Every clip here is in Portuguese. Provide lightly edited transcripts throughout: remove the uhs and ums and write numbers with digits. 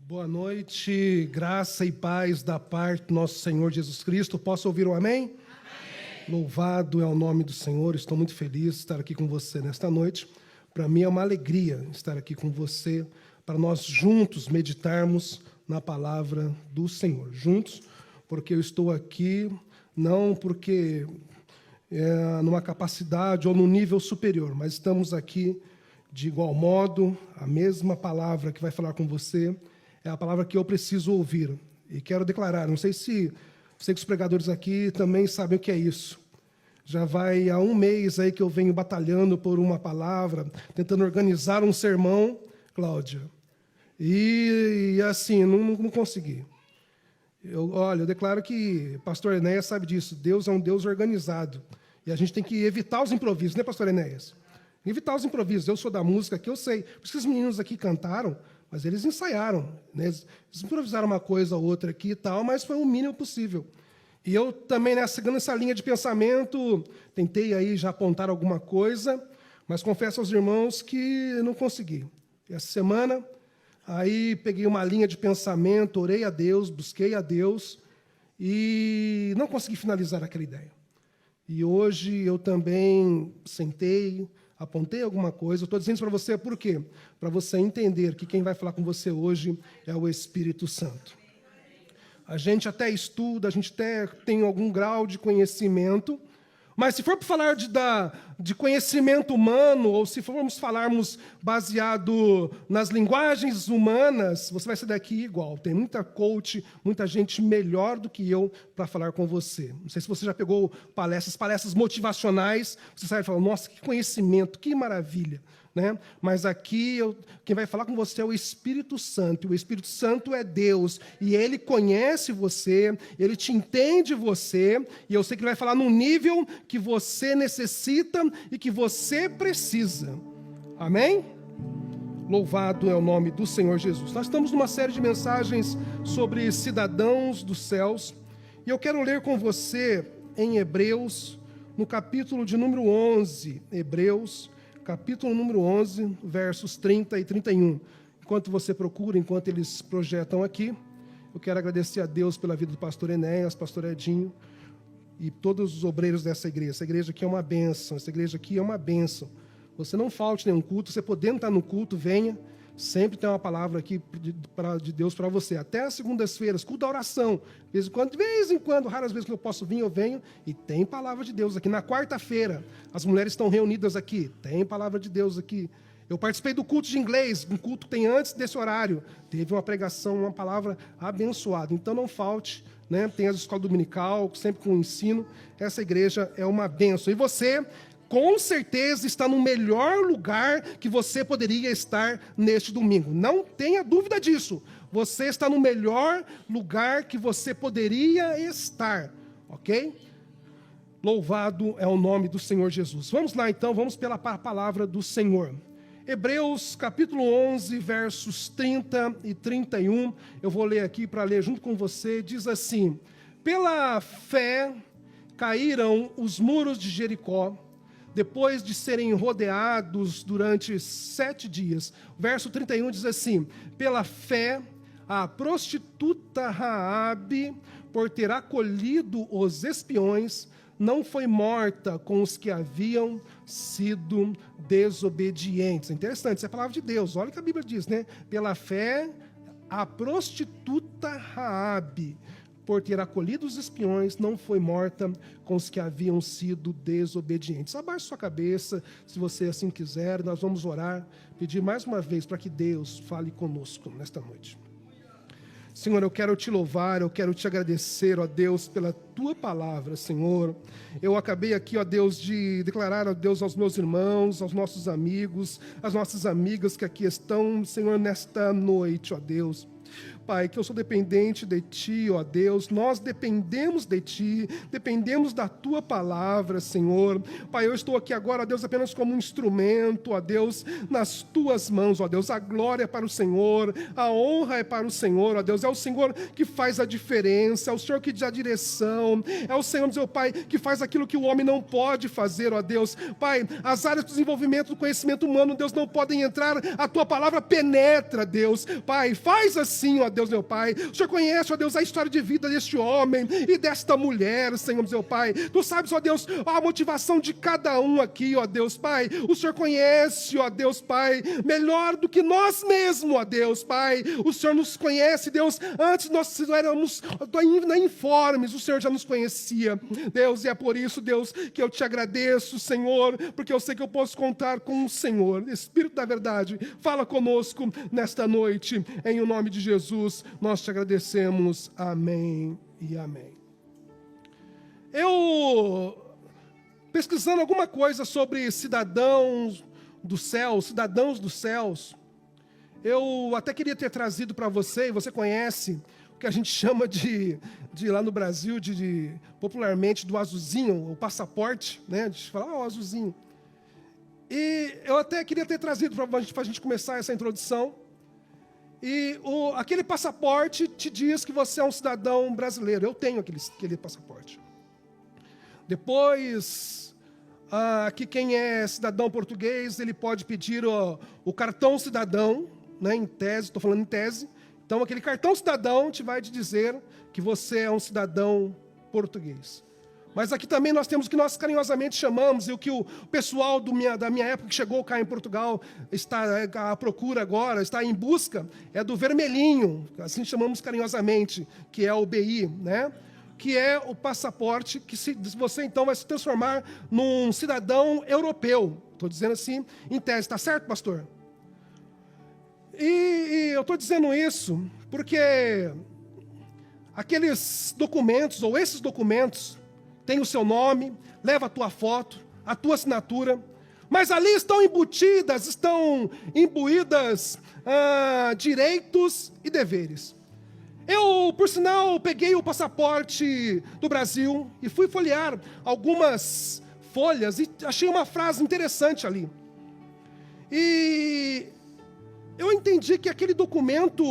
Boa noite, graça e paz da parte do nosso Senhor Jesus Cristo. Posso ouvir um amém? Amém. Louvado é o nome do Senhor, estou muito feliz de estar aqui com você nesta noite. Para mim é uma alegria estar aqui com você, para nós juntos meditarmos na palavra do Senhor. Juntos, porque eu estou aqui, não porque numa capacidade ou num nível superior, mas estamos aqui de igual modo, a mesma palavra que vai falar com você é a palavra que eu preciso ouvir. E quero declarar, não sei se os pregadores aqui também sabem o que é isso. Já vai há um mês aí que eu venho batalhando por uma palavra, tentando organizar um sermão, Cláudia. E assim, não consegui. Eu declaro que pastor Enéas sabe disso. Deus é um Deus organizado. E a gente tem que evitar os improvisos, né, pastor Enéas? Evitar os improvisos. Eu sou da música aqui, eu sei. Por isso que os meninos aqui cantaram, mas eles ensaiaram, né? Eles improvisaram uma coisa ou outra aqui e tal, mas foi o mínimo possível. E eu também, seguindo essa linha de pensamento, tentei aí já apontar alguma coisa, mas confesso aos irmãos que não consegui. Essa semana, aí peguei uma linha de pensamento, orei a Deus, busquei a Deus, e não consegui finalizar aquela ideia. E hoje eu também sentei, apontei alguma coisa. Eu estou dizendo isso para você por quê? Para você entender que quem vai falar com você hoje é o Espírito Santo. A gente até estuda, a gente até tem algum grau de conhecimento, mas se for para falar de conhecimento humano, ou se formos falarmos baseado nas linguagens humanas, você vai sair daqui igual. Tem muita coach, muita gente melhor do que eu para falar com você. Não sei se você já pegou palestras motivacionais, você sai e fala, nossa, que conhecimento, que maravilha. Né? Mas aqui, quem vai falar com você é o Espírito Santo. O Espírito Santo é Deus. E Ele conhece você, Ele te entende você. E eu sei que Ele vai falar num nível que você necessita e que você precisa. Amém? Louvado é o nome do Senhor Jesus. Nós estamos numa série de mensagens sobre cidadãos dos céus. E eu quero ler com você em Hebreus, no capítulo de número 11. Hebreus, capítulo número 11, versos 30 e 31. Enquanto você procura, enquanto eles projetam aqui, eu quero agradecer a Deus pela vida do pastor Enéas, pastor Edinho e todos os obreiros dessa igreja. Essa igreja aqui é uma bênção, essa igreja aqui é uma bênção. Você não falte nenhum culto, você podendo estar no culto, venha. Sempre tem uma palavra aqui de Deus para você. Até as segundas-feiras, culto da oração. De vez em quando, raras vezes que eu posso vir, eu venho. E tem palavra de Deus aqui. Na quarta-feira, as mulheres estão reunidas aqui. Tem palavra de Deus aqui. Eu participei do culto de inglês. Um culto que tem antes desse horário. Teve uma pregação, uma palavra abençoada. Então não falte. Né? Tem as escolas dominical, sempre com ensino. Essa igreja é uma bênção. E você, com certeza, está no melhor lugar que você poderia estar neste domingo. Não tenha dúvida disso. Você está no melhor lugar que você poderia estar. Ok? Louvado é o nome do Senhor Jesus. Vamos lá, então. Vamos pela palavra do Senhor. Hebreus, capítulo 11, versos 30 e 31. Eu vou ler aqui para ler junto com você. Diz assim: pela fé caíram os muros de Jericó, depois de serem rodeados durante 7 dias. O verso 31 diz assim: pela fé, a prostituta Raabe, por ter acolhido os espiões, não foi morta com os que haviam sido desobedientes. Interessante, isso é a palavra de Deus. Olha o que a Bíblia diz, né? Pela fé, a prostituta Raabe, por ter acolhido os espiões, não foi morta com os que haviam sido desobedientes. Abaixe sua cabeça, se você assim quiser, nós vamos orar, pedir mais uma vez para que Deus fale conosco nesta noite. Senhor, eu quero te louvar, eu quero te agradecer, ó Deus, pela tua palavra, Senhor. Eu acabei aqui, ó Deus, de declarar, ó Deus, aos meus irmãos, aos nossos amigos, às nossas amigas que aqui estão, Senhor, nesta noite, ó Deus. Pai, que eu sou dependente de Ti, ó Deus, nós dependemos de Ti, dependemos da Tua palavra, Senhor. Pai, eu estou aqui agora, ó Deus, apenas como um instrumento, ó Deus, nas Tuas mãos, ó Deus. A glória é para o Senhor, a honra é para o Senhor, ó Deus. É o Senhor que faz a diferença, é o Senhor que dá a direção, é o Senhor, meu Pai, que faz aquilo que o homem não pode fazer, ó Deus. Pai, as áreas do desenvolvimento do conhecimento humano, Deus, não podem entrar, a Tua palavra penetra, Deus. Pai, faz assim, ó Deus, meu Pai. O Senhor conhece, ó Deus, a história de vida deste homem e desta mulher, Senhor, meu Pai. Tu sabes, ó Deus, a motivação de cada um aqui, ó Deus, Pai. O Senhor conhece, ó Deus, Pai, melhor do que nós mesmos, ó Deus, Pai. O Senhor nos conhece, Deus, antes nós éramos informes, o Senhor já nos conhecia, Deus, e é por isso, Deus, que eu te agradeço, Senhor, porque eu sei que eu posso contar com o Senhor. Espírito da verdade, fala conosco nesta noite, em o nome de Jesus, nós te agradecemos, amém e amém. Eu, pesquisando alguma coisa sobre cidadãos dos céus, eu até queria ter trazido para você, e você conhece o que a gente chama de lá no Brasil, popularmente, do azulzinho, o passaporte, né? A gente fala, o azulzinho. E eu até queria ter trazido para a gente começar essa introdução. E aquele passaporte te diz que você é um cidadão brasileiro. Eu tenho aquele passaporte. Depois, que quem é cidadão português, ele pode pedir o cartão cidadão, né, em tese, estou falando em tese. Então, aquele cartão cidadão vai te dizer que você é um cidadão português. Mas aqui também nós temos o que nós carinhosamente chamamos, e o que o pessoal da minha época que chegou cá em Portugal está à procura agora, está em busca, é do vermelhinho, assim chamamos carinhosamente, que é o BI, né? Que é o passaporte que você então vai se transformar num cidadão europeu. Estou dizendo assim em tese, está certo, pastor? E eu estou dizendo isso porque aqueles documentos, ou esses documentos, tem o seu nome, leva a tua foto, a tua assinatura, mas ali estão imbuídas direitos e deveres. Eu, por sinal, peguei o passaporte do Brasil e fui folhear algumas folhas e achei uma frase interessante ali. E eu entendi que aquele documento,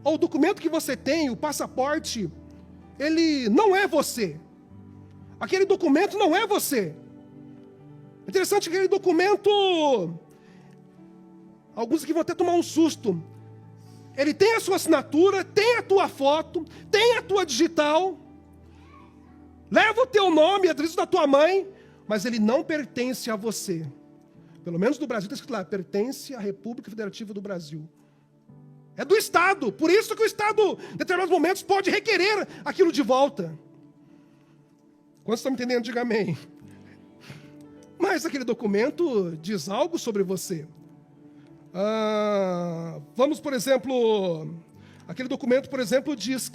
ou o documento que você tem, o passaporte, ele não é você. Aquele documento não é você. É interessante que aquele documento, alguns aqui vão até tomar um susto. Ele tem a sua assinatura, tem a tua foto, tem a tua digital, leva o teu nome, a adresse da tua mãe, mas ele não pertence a você. Pelo menos no Brasil está escrito lá, pertence à República Federativa do Brasil. É do Estado, por isso que o Estado, em determinados momentos, pode requerer aquilo de volta. Quantos estão me entendendo? Diga amém. Mas aquele documento diz algo sobre você. Vamos, por exemplo, aquele documento, por exemplo, diz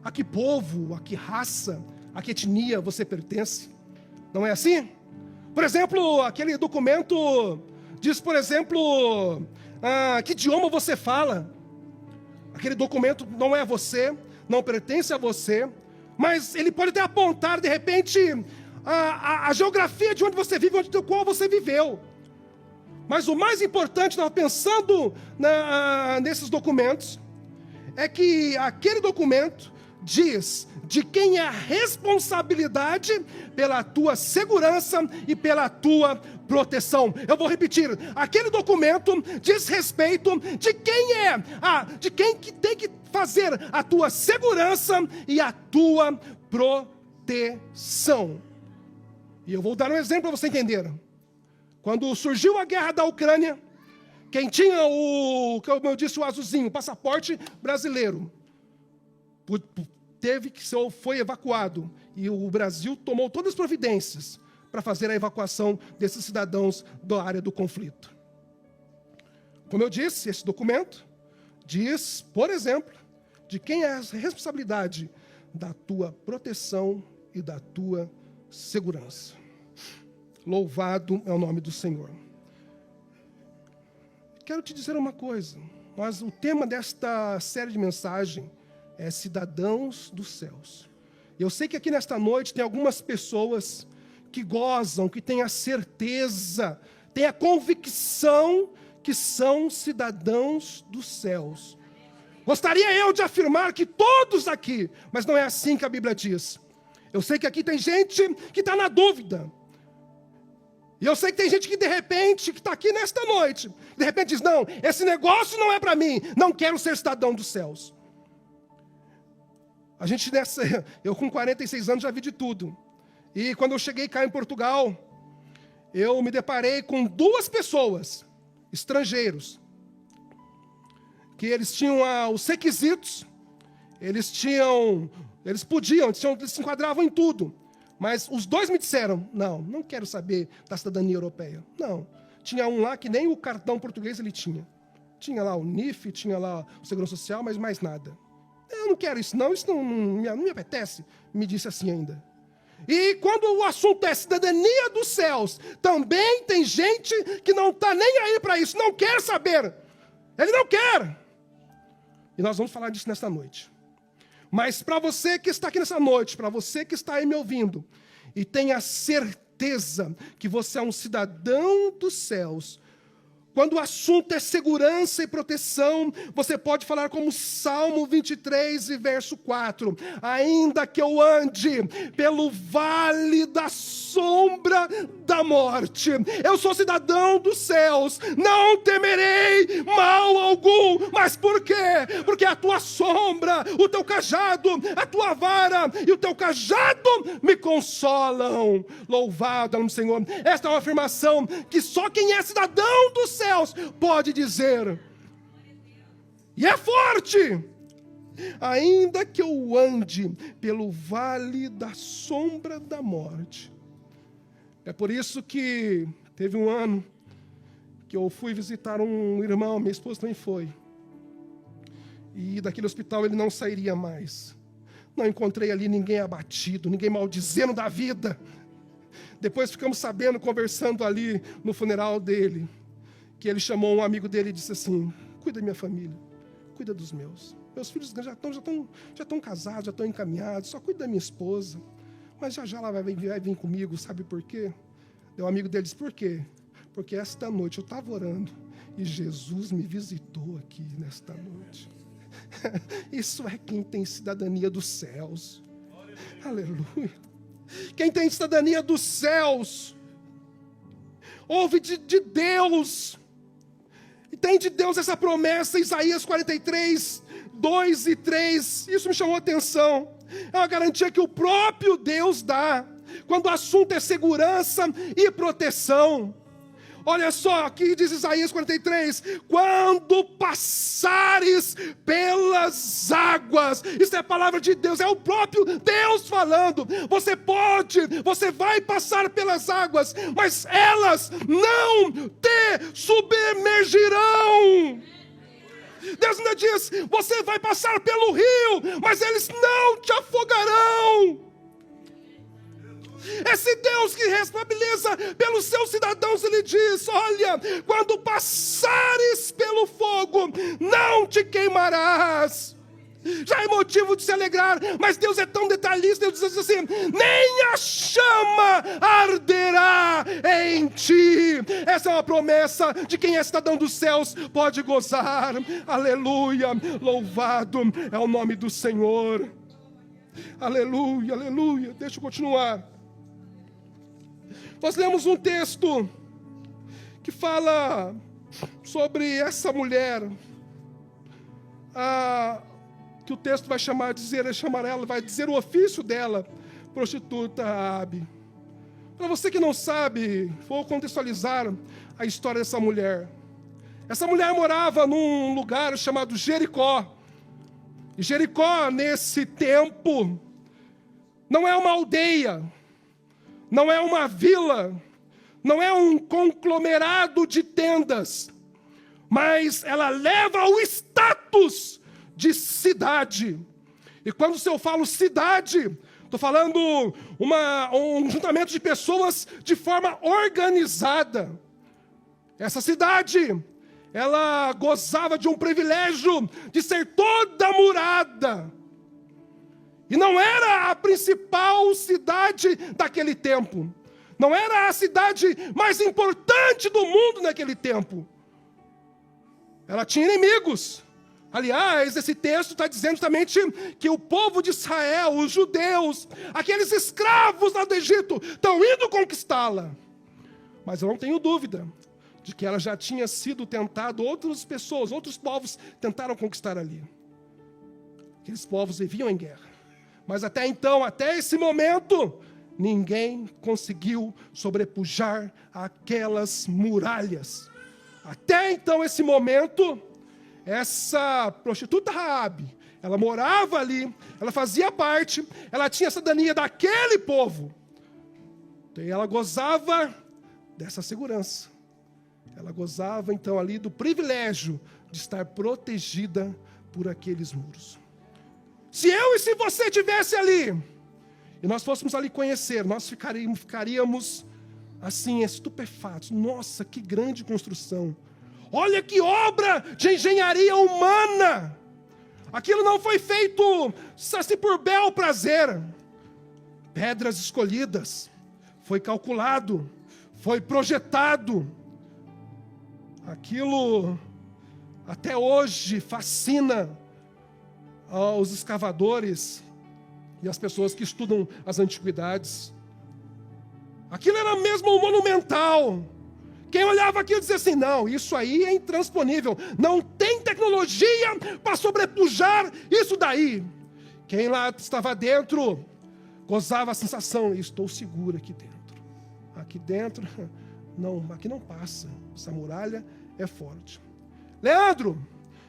a que povo, a que raça, a que etnia você pertence. Não é assim? Por exemplo, aquele documento diz, por exemplo, que idioma você fala. Aquele documento não é você, não pertence a você, mas ele pode até apontar, de repente, a geografia de onde você vive, do qual você viveu. Mas o mais importante, estava pensando nesses documentos, é que aquele documento diz de quem é a responsabilidade pela tua segurança e pela tua proteção. Eu vou repetir, aquele documento diz respeito de quem de quem que tem que fazer a tua segurança e a tua proteção. E eu vou dar um exemplo para você entender. Quando surgiu a guerra da Ucrânia, quem tinha como eu disse, o azulzinho, o passaporte brasileiro, foi evacuado. E o Brasil tomou todas as providências para fazer a evacuação desses cidadãos da área do conflito. Como eu disse, esse documento diz, por exemplo, de quem é a responsabilidade da tua proteção e da tua segurança. Louvado é o nome do Senhor. Quero te dizer uma coisa. Mas o tema desta série de mensagem é cidadãos dos céus. Eu sei que aqui nesta noite tem algumas pessoas que gozam, que têm a certeza, têm a convicção que são cidadãos dos céus. Gostaria eu de afirmar que todos aqui, mas não é assim que a Bíblia diz. Eu sei que aqui tem gente que está na dúvida. E eu sei que tem gente que de repente, que está aqui nesta noite, de repente diz, não, esse negócio não é para mim, não quero ser cidadão dos céus. Eu com 46 anos já vi de tudo. E quando eu cheguei cá em Portugal, eu me deparei com duas pessoas, estrangeiros, que eles tinham os requisitos, eles se enquadravam em tudo. Mas os dois me disseram, não quero saber da cidadania europeia. Não, tinha um lá que nem o cartão português ele tinha. Tinha lá o NIF, tinha lá o Segurança Social, mas mais nada. Eu não quero isso não me apetece, me disse assim ainda. E quando o assunto é cidadania dos céus, também tem gente que não está nem aí para isso, não quer saber. Ele não quer. E nós vamos falar disso nesta noite. Mas para você que está aqui nessa noite, para você que está aí me ouvindo, e tenha certeza que você é um cidadão dos céus, quando o assunto é segurança e proteção, você pode falar como Salmo 23 e verso 4. Ainda que eu ande pelo vale da sombra da morte, eu sou cidadão dos céus, não temerei mal algum. Mas por quê? Porque a tua sombra, o teu cajado, a tua vara e o teu cajado me consolam. Louvado é o Senhor. Esta é uma afirmação que só quem é cidadão dos céus pode dizer. E é forte. Ainda que eu ande pelo vale da sombra da morte. É por isso que teve um ano que eu fui visitar um irmão, minha esposa também foi. E daquele hospital ele não sairia mais. Não encontrei ali ninguém abatido, ninguém maldizendo da vida. Depois ficamos sabendo, conversando ali no funeral dele, que ele chamou um amigo dele e disse assim, cuida da minha família, cuida dos meus. Meus filhos já estão casados, já estão encaminhados, só cuida da minha esposa. Mas já ela vai vir comigo, sabe por quê? O amigo dele disse, por quê? Porque esta noite eu estava orando e Jesus me visitou aqui nesta noite. Isso é quem tem cidadania dos céus. Aleluia. Quem tem cidadania dos céus, ouve de Deus. E tem de Deus essa promessa, Isaías 43, 2 e 3. Isso me chamou a atenção. É uma garantia que o próprio Deus dá, quando o assunto é segurança e proteção. Olha só, aqui diz Isaías 43, quando passares pelas águas, isso é a palavra de Deus, é o próprio Deus falando, você vai passar pelas águas, mas elas não te submergirão. Deus ainda diz, você vai passar pelo rio, mas eles não te afogarão. Esse Deus que responsabiliza pelos seus cidadãos, ele diz, olha, quando passares pelo fogo, não te queimarás. Já é motivo de se alegrar, mas Deus é tão detalhista, Deus diz assim, nem a chama arderá em ti. Essa é uma promessa de quem é cidadão dos céus, pode gozar. Aleluia, louvado é o nome do Senhor. Aleluia, aleluia. Deixa eu continuar. Nós lemos um texto que fala sobre essa mulher, que o texto vai chamar ela, vai dizer o ofício dela, prostituta Raabe. Para você que não sabe, vou contextualizar a história dessa mulher. Essa mulher morava num lugar chamado Jericó. E Jericó, nesse tempo, não é uma aldeia, não é uma vila, não é um conglomerado de tendas, mas ela leva o status de cidade. E quando eu falo cidade, estou falando um juntamento de pessoas de forma organizada. Essa cidade, ela gozava de um privilégio de ser toda murada. E não era a principal cidade daquele tempo. Não era a cidade mais importante do mundo naquele tempo. Ela tinha inimigos. Aliás, esse texto está dizendo justamente que o povo de Israel, os judeus, aqueles escravos lá do Egito, estão indo conquistá-la. Mas eu não tenho dúvida de que ela já tinha sido tentada, outras pessoas, outros povos tentaram conquistar ali. Aqueles povos viviam em guerra. Mas até então, até esse momento, ninguém conseguiu sobrepujar aquelas muralhas. Até então, esse momento, essa prostituta Raabe, ela morava ali, ela fazia parte, ela tinha a cidadania daquele povo. E ela gozava dessa segurança. Ela gozava, então, ali do privilégio de estar protegida por aqueles muros. Se eu e se você estivesse ali, e nós fôssemos ali conhecer, nós ficaríamos assim, estupefatos. Nossa, que grande construção. Olha que obra de engenharia humana. Aquilo não foi feito assim por bel prazer. Pedras escolhidas. Foi calculado. Foi projetado. Aquilo até hoje fascina aos escavadores e as pessoas que estudam as antiguidades. Aquilo era mesmo monumental. Quem olhava aquilo dizia assim, não, isso aí é intransponível. Não tem tecnologia para sobrepujar isso daí. Quem lá estava dentro, gozava a sensação, estou seguro aqui dentro. Aqui dentro, não, aqui não passa. Essa muralha é forte. Leandro,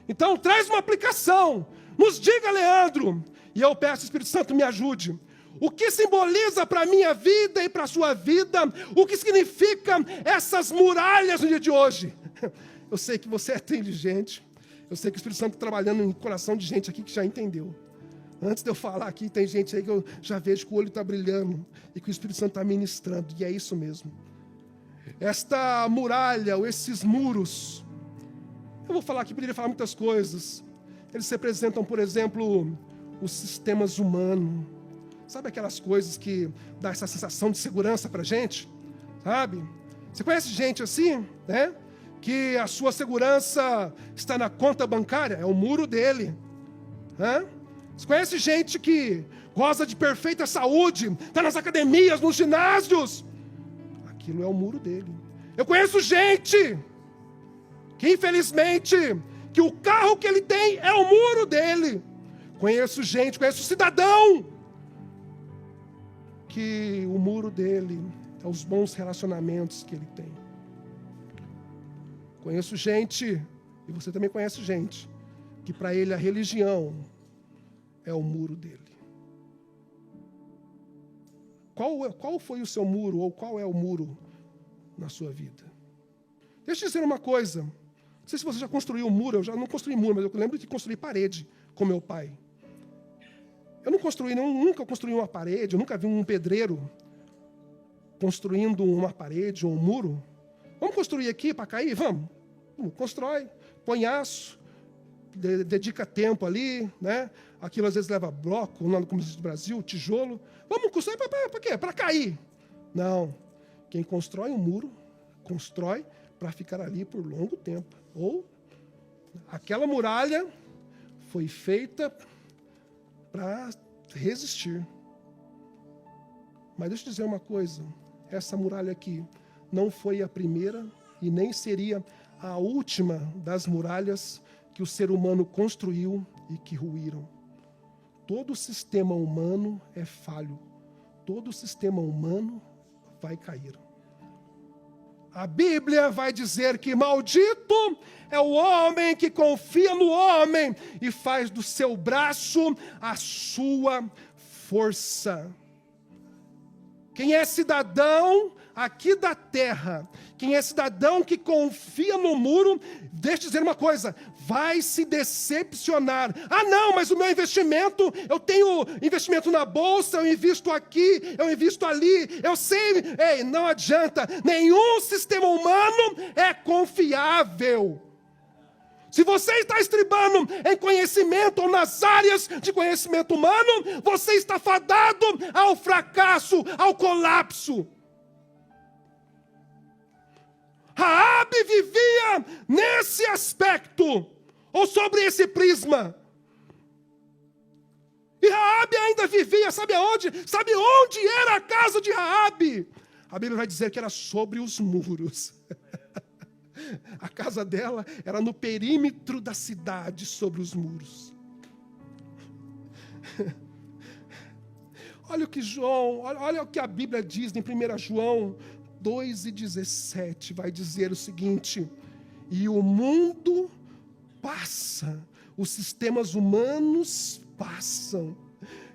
então traz uma aplicação. Nos diga, Leandro, e eu peço, Espírito Santo, me ajude. O que simboliza para a minha vida e para a sua vida, o que significa essas muralhas no dia de hoje? Eu sei que você é inteligente, eu sei que o Espírito Santo está trabalhando no coração de gente aqui que já entendeu. Antes de eu falar aqui, tem gente aí que eu já vejo que o olho está brilhando e que o Espírito Santo está ministrando, e é isso mesmo. Esta muralha, ou esses muros, eu vou falar aqui, poderia falar muitas coisas. Eles representam, por exemplo, os sistemas humanos. Sabe aquelas coisas que dá essa sensação de segurança para a gente? Sabe? Você conhece gente assim, né? Que a sua segurança está na conta bancária, é o muro dele. Né? Você conhece gente que goza de perfeita saúde, está nas academias, nos ginásios? Aquilo é o muro dele. Eu conheço gente que, infelizmente, que o carro que ele tem é o muro dele. Conheço cidadão, que o muro dele é os bons relacionamentos que ele tem. Conheço gente, e você também conhece gente, que para ele a religião é o muro dele. Qual foi o seu muro, ou qual é o muro na sua vida? Deixa eu dizer uma coisa. Não sei se você já construiu um muro, eu já não construí muro, mas eu lembro de construir parede com meu pai. Eu nunca construí uma parede, eu nunca vi um pedreiro construindo uma parede ou um muro. Vamos construir aqui para cair? Vamos. Constrói, põe aço, dedica tempo ali, né? Aquilo às vezes leva bloco, como diz no Brasil, tijolo. Vamos construir para quê? Para cair. Não. Quem constrói um muro, constrói para ficar ali por longo tempo. Ou aquela muralha foi feita para resistir. Mas deixa eu dizer uma coisa. Essa muralha aqui não foi a primeira e nem seria a última das muralhas que o ser humano construiu e que ruíram. Todo sistema humano é falho. Todo sistema humano vai cair. A Bíblia vai dizer que maldito é o homem que confia no homem e faz do seu braço a sua força. Quem é cidadão aqui da terra, quem é cidadão que confia no muro, deixa eu dizer uma coisa, vai se decepcionar. Ah não, mas o meu investimento, eu tenho investimento na bolsa, eu invisto aqui, eu invisto ali, eu sei, não adianta, nenhum sistema humano é confiável. Se você está estribando em conhecimento ou nas áreas de conhecimento humano, você está fadado ao fracasso, ao colapso. Raabe vivia nesse aspecto, ou sobre esse prisma. E Raabe ainda vivia, sabe aonde? Sabe onde era a casa de Raabe? A Bíblia vai dizer que era sobre os muros. A casa dela era no perímetro da cidade, sobre os muros. Olha o que olha o que a Bíblia diz em 1 João 2,17, vai dizer o seguinte: e o mundo passa, os sistemas humanos passam,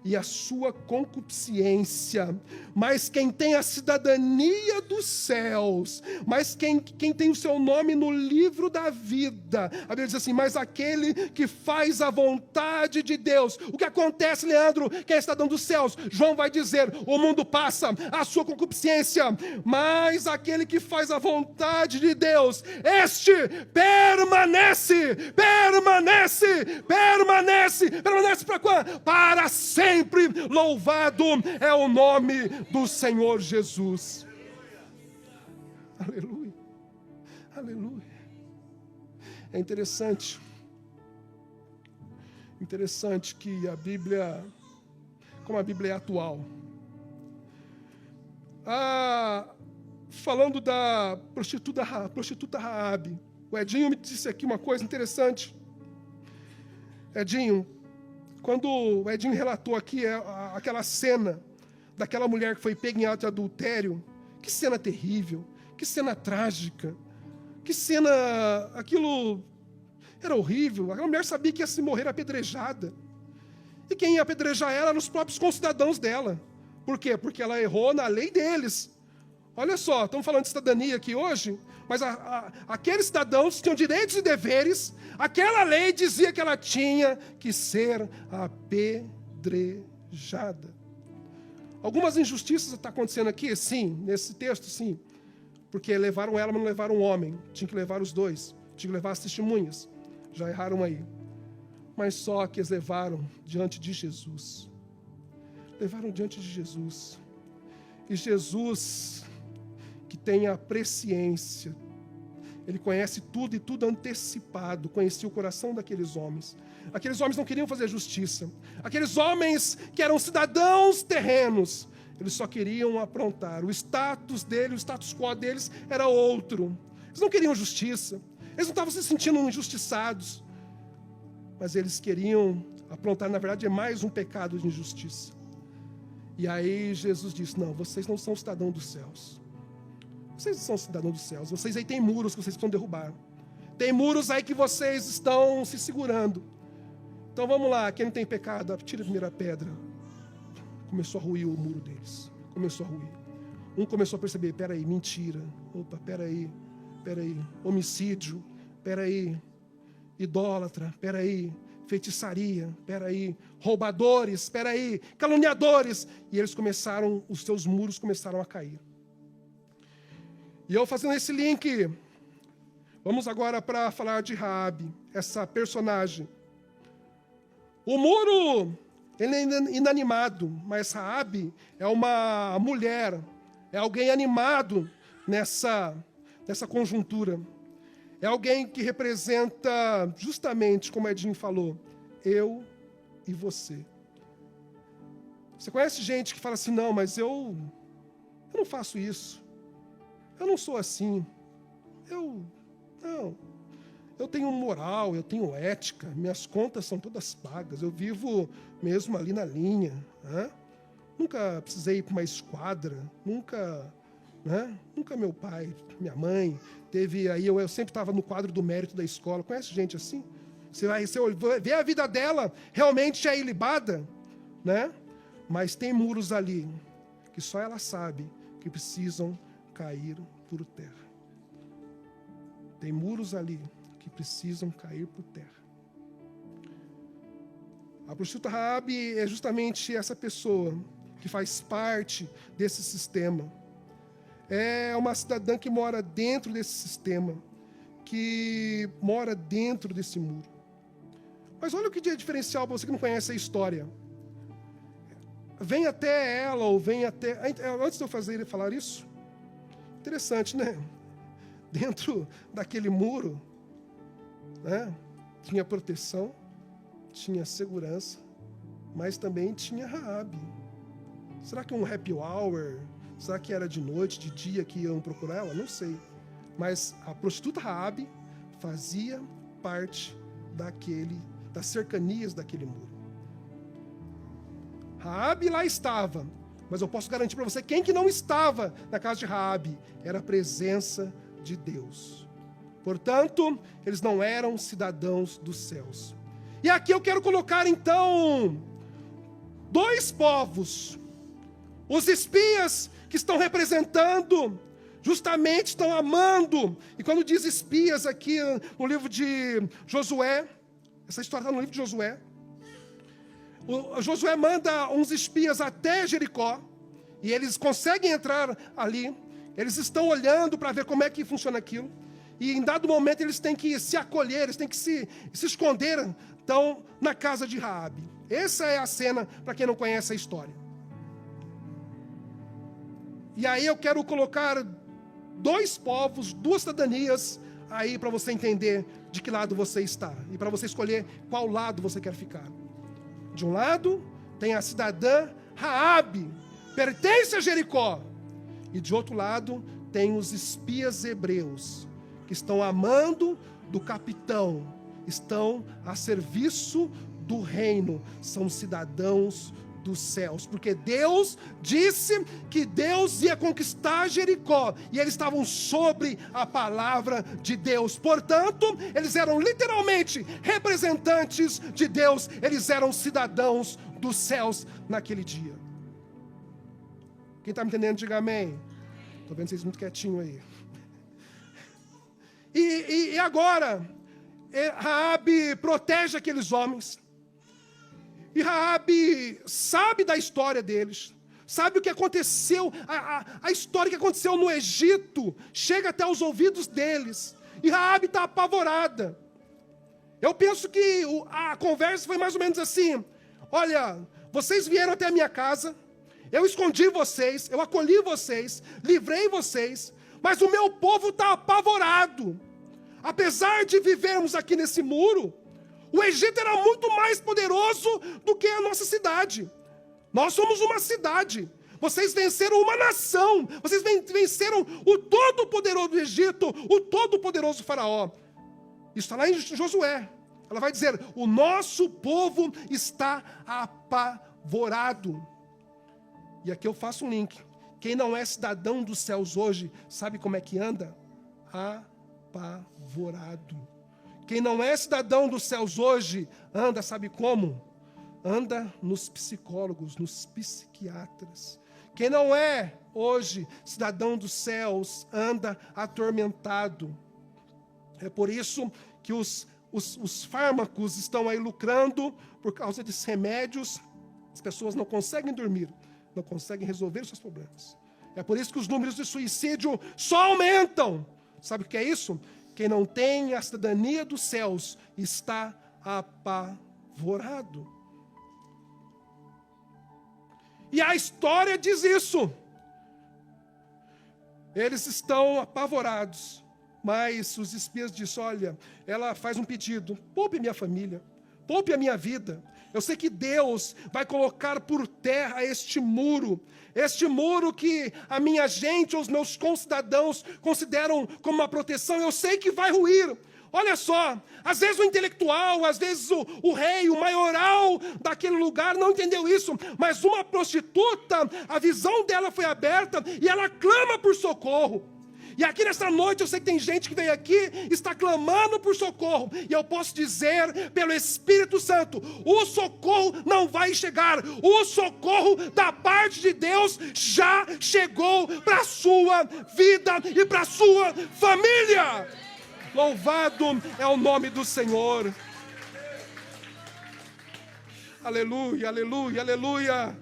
e a sua concupiscência, mas quem tem a cidadania dos céus, mas quem tem o seu nome no livro da vida, a Bíblia diz assim, mas aquele que faz a vontade de Deus. O que acontece, Leandro? Quem é cidadão dos céus? João vai dizer, o mundo passa, a sua concupiscência, mas aquele que faz a vontade de Deus, este permanece para quando? Para sempre. Louvado é o nome do Senhor Jesus. Aleluia. Aleluia. É interessante que a Bíblia, como a Bíblia é atual, falando da prostituta Raabe, o Edinho me disse aqui uma coisa interessante. Edinho, quando o Edinho relatou aqui aquela cena daquela mulher que foi pega em ato de adultério, que cena terrível, que cena trágica, que cena, aquilo era horrível. Aquela mulher sabia que ia se morrer apedrejada. E quem ia apedrejar ela eram os próprios concidadãos dela. Por quê? Porque ela errou na lei deles. Olha só, estamos falando de cidadania aqui hoje, mas aqueles cidadãos tinham direitos e deveres. Aquela lei dizia que ela tinha que ser apedrejada. Algumas injustiças estão acontecendo aqui, sim, nesse texto, sim. Porque levaram ela, mas não levaram o homem. Tinha que levar os dois. Tinha que levar as testemunhas. Já erraram aí. Mas só que eles levaram diante de Jesus. Levaram diante de Jesus. E Jesus, que tem a presciência, ele conhece tudo e tudo antecipado, conhecia o coração daqueles homens. Aqueles homens não queriam fazer justiça. Aqueles homens que eram cidadãos terrenos, eles só queriam aprontar. O status dele, o status quo deles era outro. Eles não queriam justiça. Eles não estavam se sentindo injustiçados. Mas eles queriam aprontar, na verdade, é mais um pecado de injustiça. E aí Jesus disse, não, vocês não são cidadãos dos céus. Vocês não são cidadãos dos céus. Vocês aí têm muros que vocês precisam derrubar. Tem muros aí que vocês estão se segurando. Então vamos lá, quem não tem pecado, tira a primeira pedra. Começou a ruir o muro deles. Começou a ruir. Um começou a perceber, peraí, mentira. Opa, peraí. Homicídio, peraí. Idólatra, peraí. Feitiçaria, peraí. Roubadores, peraí. Caluniadores. E eles começaram, os seus muros começaram a cair. E eu fazendo esse link, vamos agora para falar de Raabe, essa personagem. O muro, ele é inanimado, mas Raabe é uma mulher, é alguém animado nessa conjuntura. É alguém que representa justamente, como Edinho falou, eu e você. Você conhece gente que fala assim, não, mas eu não faço isso. Eu não sou assim. Eu tenho moral, eu tenho ética, minhas contas são todas pagas, eu vivo mesmo ali na linha. Né? Nunca precisei ir para uma esquadra, nunca meu pai, minha mãe, teve aí, eu sempre estava no quadro do mérito da escola. Conhece gente assim? Você vê a vida dela, realmente é ilibada, né? Mas tem muros ali, que só ela sabe que precisam cair por terra. Tem muros ali que precisam cair por terra. A prostituta Raabe é justamente essa pessoa que faz parte desse sistema. É uma cidadã que mora dentro desse sistema, que mora dentro desse muro. Mas olha o que é diferencial para você que não conhece a história. Vem até ela, ou vem até... Antes de eu falar isso, interessante, né? Dentro daquele muro, né, tinha proteção, tinha segurança, mas também tinha Raabe. Será que um happy hour? Será que era de noite, de dia que iam procurar ela? Não sei. Mas a prostituta Raabe fazia parte das cercanias daquele muro. Raabe lá estava, mas eu posso garantir para você, quem que não estava na casa de Raabe? Era a presença de Deus. Portanto, eles não eram cidadãos dos céus. E aqui eu quero colocar então dois povos. Os espias que estão representando, justamente estão amando. E quando diz espias aqui no livro de Josué, essa história está no livro de Josué. Josué manda uns espias até Jericó, e eles conseguem entrar ali. Eles estão olhando para ver como é que funciona aquilo. E em dado momento eles têm que se acolher, eles têm que se esconder, então, na casa de Raabe. Essa é a cena para quem não conhece a história. E aí eu quero colocar dois povos, duas cidadanias, aí para você entender de que lado você está. E para você escolher qual lado você quer ficar. De um lado, tem a cidadã Raabe, pertence a Jericó. E de outro lado, tem os espias hebreus, que estão amando do capitão, estão a serviço do reino, são cidadãos dos céus, porque Deus disse que Deus ia conquistar Jericó, e eles estavam sobre a palavra de Deus. Portanto, eles eram literalmente representantes de Deus, eles eram cidadãos dos céus naquele dia. Quem está me entendendo, diga amém. Estou vendo vocês muito quietinho aí. E agora, Raabe protege aqueles homens. E Raabe sabe da história deles, sabe o que aconteceu, a história que aconteceu no Egito, chega até os ouvidos deles, e Raabe está apavorada. Eu penso que a conversa foi mais ou menos assim: olha, vocês vieram até a minha casa, eu escondi vocês, eu acolhi vocês, livrei vocês, mas o meu povo está apavorado. Apesar de vivermos aqui nesse muro, o Egito era muito mais poderoso do que a nossa cidade. Nós somos uma cidade. Vocês venceram uma nação. Vocês venceram o todo-poderoso do Egito, o todo-poderoso faraó. Isso está lá em Josué. Ela vai dizer: o nosso povo está apavorado. E aqui eu faço um link. Quem não é cidadão dos céus hoje, sabe como é que anda? Apavorado. Quem não é cidadão dos céus hoje, anda, sabe como? Anda nos psicólogos, nos psiquiatras. Quem não é hoje cidadão dos céus, anda atormentado. É por isso que os fármacos estão aí lucrando por causa desses remédios. As pessoas não conseguem dormir, não conseguem resolver os seus problemas. É por isso que os números de suicídio só aumentam. Sabe o que é isso? Quem não tem a cidadania dos céus está apavorado. E a história diz isso. Eles estão apavorados. Mas os espias dizem: olha, ela faz um pedido: poupe minha família, poupe a minha vida. Eu sei que Deus vai colocar por terra este muro que a minha gente, os meus concidadãos consideram como uma proteção. Eu sei que vai ruir. Olha só, às vezes o intelectual, às vezes o rei, o maioral daquele lugar não entendeu isso, mas uma prostituta, a visão dela foi aberta e ela clama por socorro. E aqui nesta noite eu sei que tem gente que veio aqui, está clamando por socorro. E eu posso dizer pelo Espírito Santo: o socorro não vai chegar. O socorro da parte de Deus já chegou para a sua vida e para a sua família. Louvado é o nome do Senhor. Aleluia, aleluia, aleluia.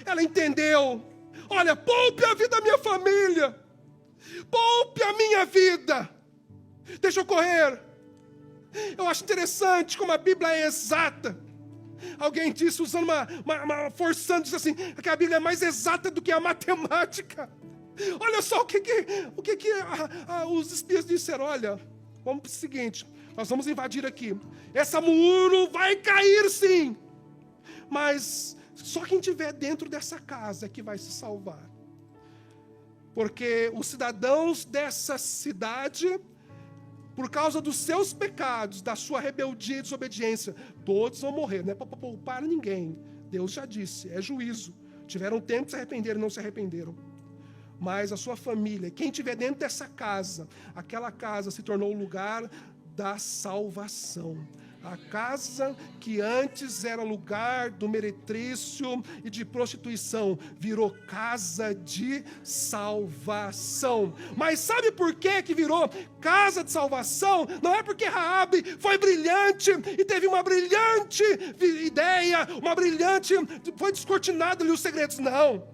Ela entendeu: olha, poupe a vida da minha família, poupe a minha vida. Deixa eu correr. Eu acho interessante como a Bíblia é exata. Alguém disse, usando forçando, disse assim, que a Bíblia é mais exata do que a matemática. Olha só o que os espias disseram. Olha, vamos para o seguinte, nós vamos invadir aqui. Essa muro vai cair sim, mas só quem estiver dentro dessa casa é que vai se salvar. Porque os cidadãos dessa cidade, por causa dos seus pecados, da sua rebeldia e desobediência, todos vão morrer. Não é para poupar ninguém. Deus já disse, é juízo. Tiveram tempo de se arrepender e não se arrependeram. Mas a sua família, quem estiver dentro dessa casa, aquela casa se tornou o lugar da salvação. A casa que antes era lugar do meretrício e de prostituição, virou casa de salvação. Mas sabe por que virou casa de salvação? Não é porque Raabe foi brilhante e teve uma brilhante ideia, foi descortinado ali os segredos, não.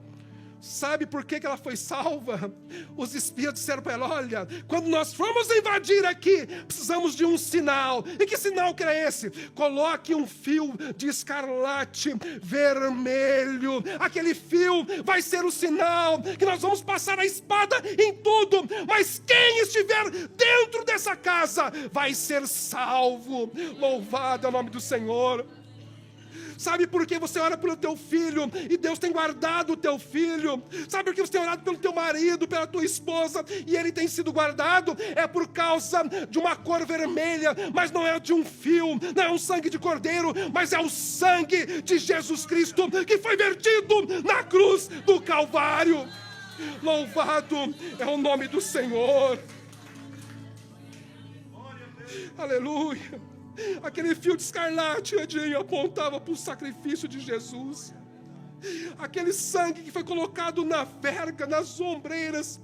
Sabe por que ela foi salva? Os espias disseram para ela, olha, quando nós formos invadir aqui, precisamos de um sinal. E que sinal que é esse? Coloque um fio de escarlate vermelho. Aquele fio vai ser o sinal que nós vamos passar a espada em tudo. Mas quem estiver dentro dessa casa vai ser salvo. Louvado é o nome do Senhor. Sabe por que você ora pelo teu filho e Deus tem guardado o teu filho? Sabe por que você tem orado pelo teu marido, pela tua esposa e ele tem sido guardado? É por causa de uma cor vermelha, mas não é de um fio, não é um sangue de cordeiro, mas é o sangue de Jesus Cristo que foi vertido na cruz do Calvário. Louvado é o nome do Senhor. Aleluia. Aquele fio de escarlate, Edinho, apontava para o sacrifício de Jesus. Aquele sangue que foi colocado na verga, nas ombreiras,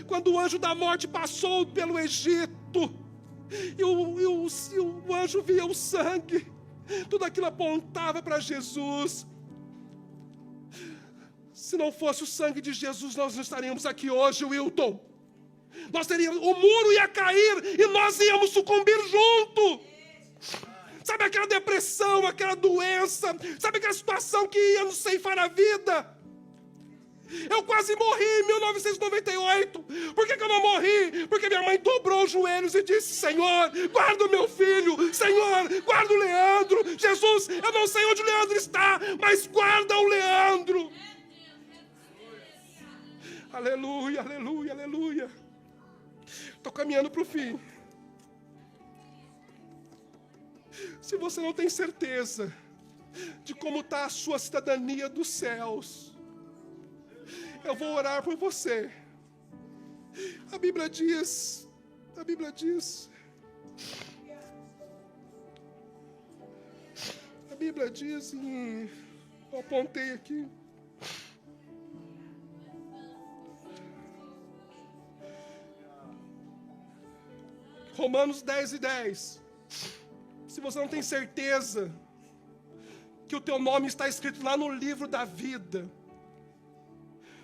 quando o anjo da morte passou pelo Egito, e o anjo via o sangue, tudo aquilo apontava para Jesus. Se não fosse o sangue de Jesus, nós não estaríamos aqui hoje, Wilton. Nós teríamos, o muro ia cair e nós íamos sucumbir junto. Sabe aquela depressão, aquela doença, sabe aquela situação que ia nos ceifar a vida? Eu quase morri em 1998. Por que eu não morri? Porque minha mãe dobrou os joelhos e disse, Senhor, guarda o meu filho, Senhor, guarda o Leandro. Jesus, eu não sei onde o Leandro está, mas guarda o Leandro. Aleluia, aleluia, aleluia. Estou caminhando para o fim. Se você não tem certeza de como está a sua cidadania dos céus, eu vou orar por você. A Bíblia diz eu apontei aqui, Romanos 10:10. Se você não tem certeza que o teu nome está escrito lá no livro da vida,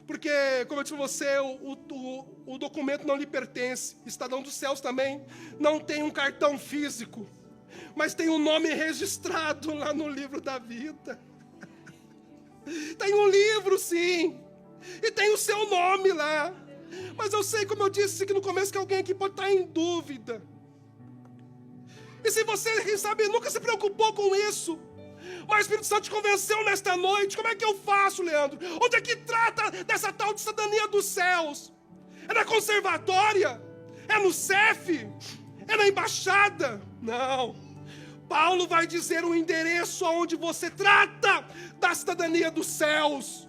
porque, como eu disse para você, o documento não lhe pertence, cidadão dos céus também não tem um cartão físico, mas tem um nome registrado lá no livro da vida. Tem um livro, sim, e tem o seu nome lá. Mas eu sei, como eu disse aqui no começo, que alguém aqui pode estar em dúvida. E se você, quem sabe, nunca se preocupou com isso, mas o Espírito Santo te convenceu nesta noite, como é que eu faço, Leandro? Onde é que trata dessa tal de cidadania dos céus? É na conservatória? É no CEF? É na embaixada? Não. Paulo vai dizer o endereço onde você trata da cidadania dos céus.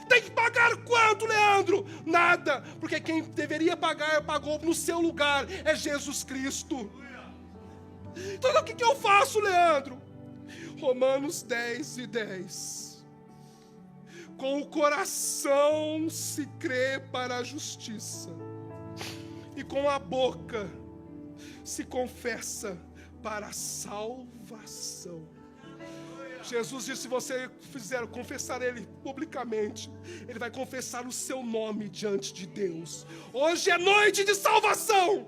Tem que pagar quanto, Leandro? Nada, porque quem deveria pagar, pagou no seu lugar, é Jesus Cristo. Então o que eu faço, Leandro? Romanos 10:10. Com o coração se crê para a justiça, e com a boca se confessa para a salvação. Jesus disse, se você confessar Ele publicamente, Ele vai confessar o seu nome diante de Deus. Hoje é noite de salvação.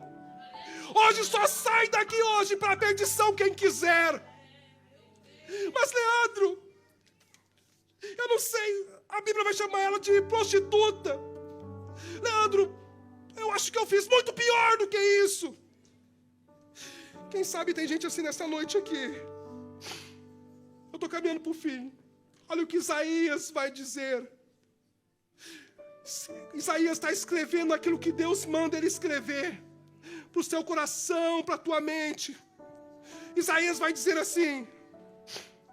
Hoje só sai daqui hoje para a perdição quem quiser. Mas Leandro, eu não sei, a Bíblia vai chamar ela de prostituta. Leandro, eu acho que eu fiz muito pior do que isso. Quem sabe tem gente assim nessa noite aqui. Eu estou caminhando para o fim. Olha o que Isaías vai dizer. Isaías está escrevendo aquilo que Deus manda ele escrever. Para o seu coração, para a tua mente. Isaías vai dizer assim: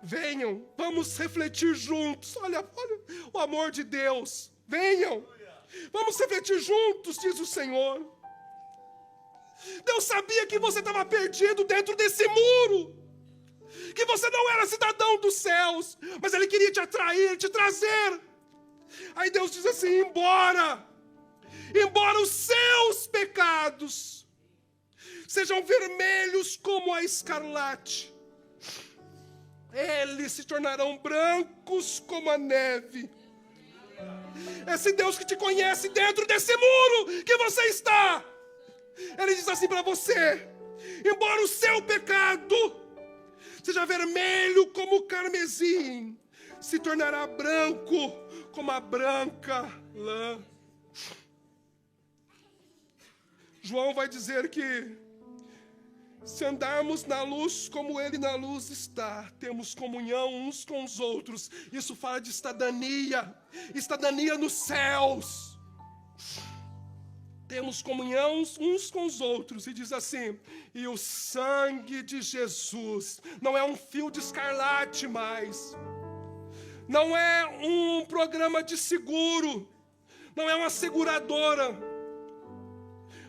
venham, vamos refletir juntos. Olha o amor de Deus. Venham, vamos refletir juntos, diz o Senhor. Deus sabia que você estava perdido dentro desse muro, que você não era cidadão dos céus, mas Ele queria te atrair, te trazer. Aí Deus diz assim: embora os seus pecados sejam vermelhos como a escarlate, eles se tornarão brancos como a neve. Esse Deus que te conhece dentro desse muro que você está, Ele diz assim para você: embora o seu pecado seja vermelho como o carmesim, se tornará branco como a branca lã. João vai dizer que se andarmos na luz como Ele na luz está, temos comunhão uns com os outros. Isso fala de cidadania nos céus. Temos comunhão uns com os outros. E diz assim: e o sangue de Jesus não é um fio de escarlate mais, não é um programa de seguro, não é uma seguradora,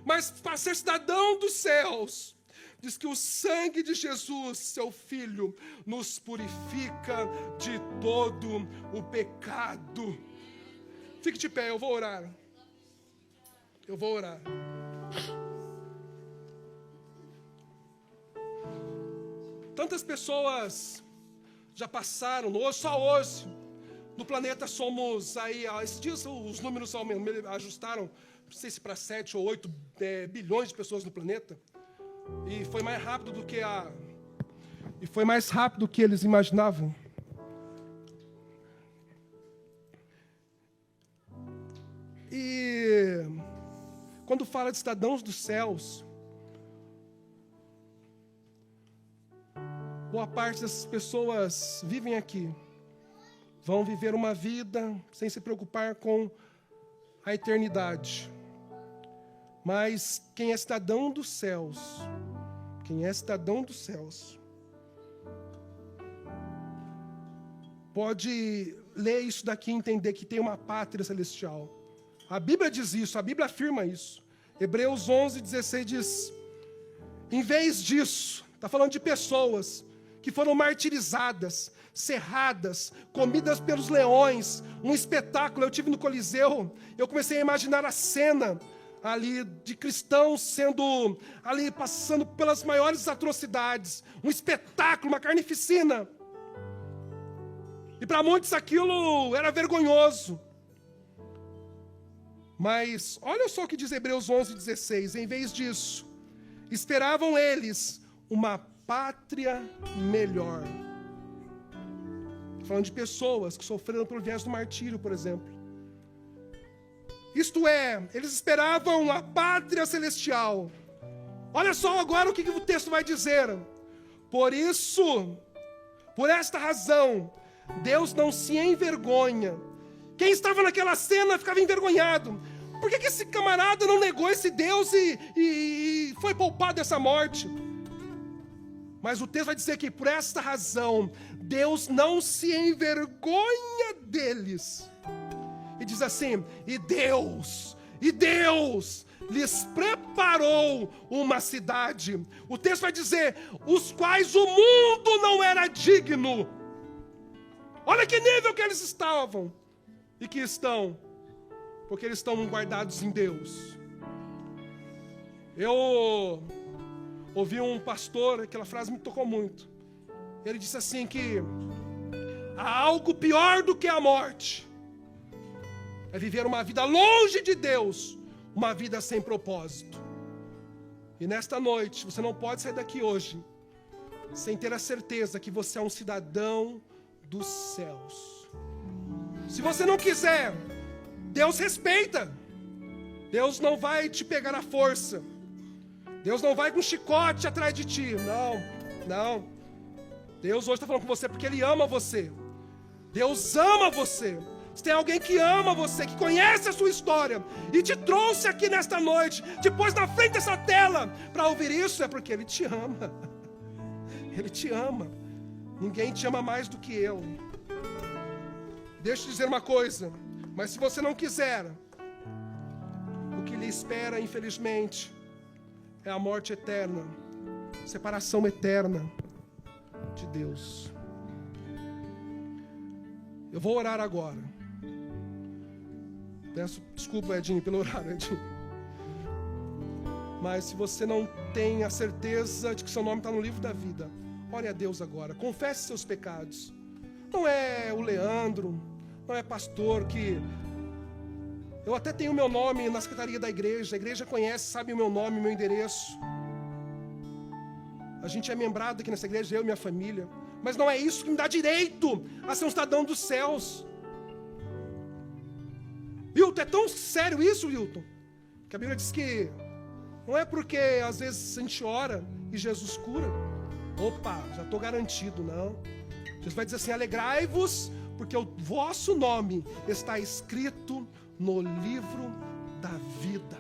mas para ser cidadão dos céus, diz que o sangue de Jesus, seu Filho, nos purifica de todo o pecado. Fique de pé, eu vou orar. Tantas pessoas já passaram, só hoje, no planeta somos aí, esses dias os números ajustaram, não sei se para 7 ou 8 bilhões de pessoas no planeta, e foi mais rápido do que eles imaginavam. E quando fala de cidadãos dos céus, boa parte dessas pessoas vivem aqui, vão viver uma vida sem se preocupar com a eternidade. Mas quem é cidadão dos céus, pode ler isso daqui e entender que tem uma pátria celestial. A Bíblia diz isso, a Bíblia afirma isso. Hebreus 11:16 diz: em vez disso, está falando de pessoas que foram martirizadas, cerradas, comidas pelos leões, um espetáculo. Eu estive no Coliseu, eu comecei a imaginar a cena ali de cristãos sendo ali, passando pelas maiores atrocidades, um espetáculo, uma carnificina. E para muitos aquilo era vergonhoso. Mas olha só o que diz Hebreus 11:16. Em vez disso, esperavam eles uma pátria melhor. Falando de pessoas que sofreram pelo viés do martírio, por exemplo. Isto é, eles esperavam a pátria celestial. Olha só agora o que o texto vai dizer. Por isso, por esta razão, Deus não se envergonha. Quem estava naquela cena ficava envergonhado. Por que esse camarada não negou esse Deus e foi poupado dessa morte? Mas o texto vai dizer que por esta razão, Deus não se envergonha deles. E diz assim: e Deus lhes preparou uma cidade. O texto vai dizer: os quais o mundo não era digno. Olha que nível que eles estavam e que estão, porque eles estão guardados em Deus. Eu ouvi um pastor, aquela frase me tocou muito. Ele disse assim que há algo pior do que a morte. É viver uma vida longe de Deus, uma vida sem propósito. E nesta noite, você não pode sair daqui hoje sem ter a certeza que você é um cidadão dos céus. Se você não quiser, Deus respeita. Deus não vai te pegar à força. Deus não vai com chicote atrás de ti. Não. Deus hoje está falando com você porque Ele ama você. Deus ama você. Se tem alguém que ama você, que conhece a sua história e te trouxe aqui nesta noite, te pôs na frente dessa tela para ouvir isso, é porque Ele te ama. Ele te ama. Ninguém te ama mais do que eu. Deixa eu te dizer uma coisa, mas se você não quiser, o que lhe espera, infelizmente, é a morte eterna, separação eterna de Deus. Eu vou orar agora. Peço desculpa, Edinho, pelo horário, Edinho. Mas se você não tem a certeza de que seu nome está no livro da vida, ore a Deus agora. Confesse seus pecados. Não é o Leandro, não é pastor que... Eu até tenho meu nome na secretaria da igreja. A igreja conhece, sabe o meu nome, o meu endereço. A gente é membrado aqui nessa igreja, eu e minha família. Mas não é isso que me dá direito a ser um cidadão dos céus. Wilton, é tão sério isso, Wilton, que a Bíblia diz que não é porque às vezes a gente ora e Jesus cura. Opa, já estou garantido, não. Jesus vai dizer assim: alegrai-vos, porque o vosso nome está escrito no livro da vida.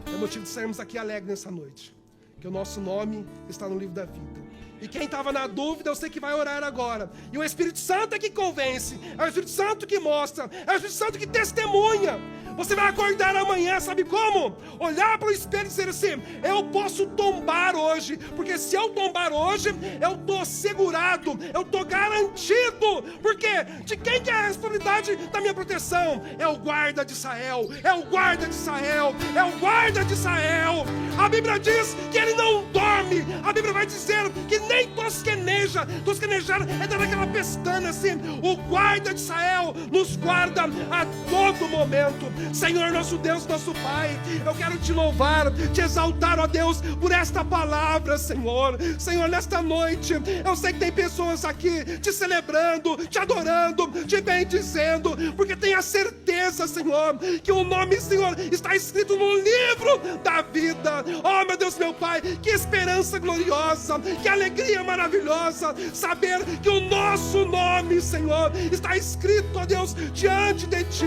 É motivo de sairmos aqui alegres nessa noite, que o nosso nome está no livro da vida. E quem estava na dúvida, eu sei que vai orar agora. E o Espírito Santo é que convence, é o Espírito Santo que mostra, é o Espírito Santo que testemunha. Você vai acordar amanhã, sabe como? Olhar para o espelho e dizer assim: eu posso tombar hoje, porque se eu tombar hoje, eu estou segurado, eu estou garantido. Porque de quem que é a responsabilidade da minha proteção? É o guarda de Israel, é o guarda de Israel, é o guarda de Israel. A Bíblia diz que ele não dorme. A Bíblia vai dizer que nem tosqueneja. Tosquenejar é dar aquela pestana assim. O guarda de Israel nos guarda a todo momento. Senhor, nosso Deus, nosso Pai, eu quero te louvar, te exaltar, ó Deus, por esta palavra, Senhor. Senhor, nesta noite, eu sei que tem pessoas aqui te celebrando, te adorando, te bendizendo, porque tem a certeza, Senhor, que o nome, Senhor, está escrito no livro da vida. Oh, meu Deus, meu Pai, que esperança gloriosa, que alegria maravilhosa, saber que o nosso nome, Senhor, está escrito, ó Deus, diante de Ti,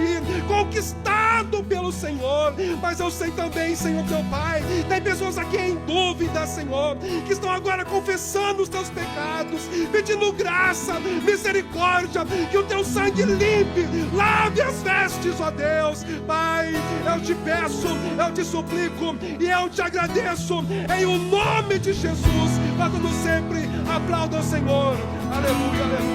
conquistado pelo Senhor. Mas eu sei também, Senhor, meu Pai, tem pessoas aqui em dúvida, Senhor, que estão agora confessando os teus pecados, pedindo graça, misericórdia, que o teu sangue limpe, lave as vestes, ó Deus. Pai, eu te peço, eu te suplico e eu te agradeço em o nome de Jesus. Para todo sempre, aplauda o Senhor. Aleluia, aleluia.